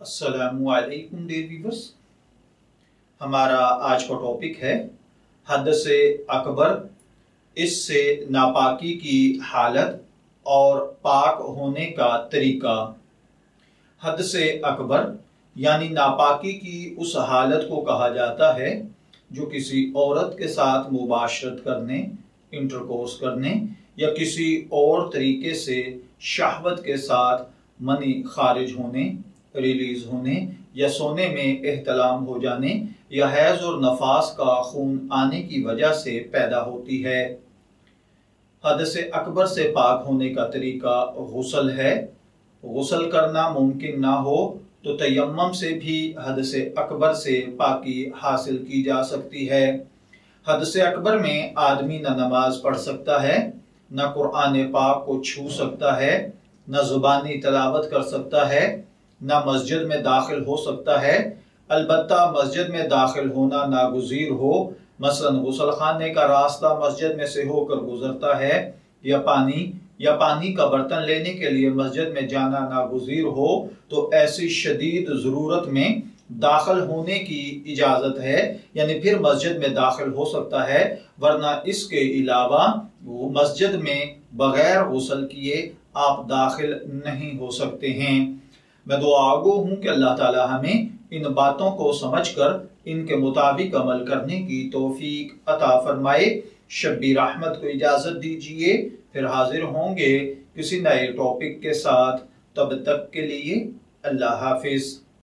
السلام علیکم dear viewers, ہمارا آج کا ٹاپک ہے حدث اکبر، اس سے ناپاکی کی حالت اور پاک ہونے کا طریقہ۔ حدث اکبر یعنی ناپاکی کی اس حالت کو کہا جاتا ہے جو کسی عورت کے ساتھ مباشرت کرنے، انٹرکورس کرنے یا کسی اور طریقے سے شہوت کے ساتھ منی خارج ہونے، ریلیز ہونے یا سونے میں احتلام ہو جانے یا حیض اور نفاس کا خون آنے کی وجہ سے پیدا ہوتی ہے۔ حدث اکبر سے پاک ہونے کا طریقہ غسل ہے۔ غسل کرنا ممکن نہ ہو تو تیمم سے بھی حدث اکبر سے پاکی حاصل کی جا سکتی ہے۔ حدث اکبر میں آدمی نہ نماز پڑھ سکتا ہے، نہ قرآن پاک کو چھو سکتا ہے، نہ زبانی تلاوت کر سکتا ہے، نہ مسجد میں داخل ہو سکتا ہے۔ البتہ مسجد میں داخل ہونا ناگزیر ہو، مثلا غسل خانے کا راستہ مسجد میں سے ہو کر گزرتا ہے، یا پانی کا برتن لینے کے لیے مسجد میں جانا ناگزیر ہو، تو ایسی شدید ضرورت میں داخل ہونے کی اجازت ہے، یعنی پھر مسجد میں داخل ہو سکتا ہے، ورنہ اس کے علاوہ مسجد میں بغیر غسل کیے آپ داخل نہیں ہو سکتے ہیں۔ میں دعا گو ہوں کہ اللہ تعالی ہمیں ان باتوں کو سمجھ کر ان کے مطابق عمل کرنے کی توفیق عطا فرمائے۔ شبیر احمد کو اجازت دیجیے، پھر حاضر ہوں گے کسی نئے ٹاپک کے ساتھ۔ تب تک کے لیے اللہ حافظ۔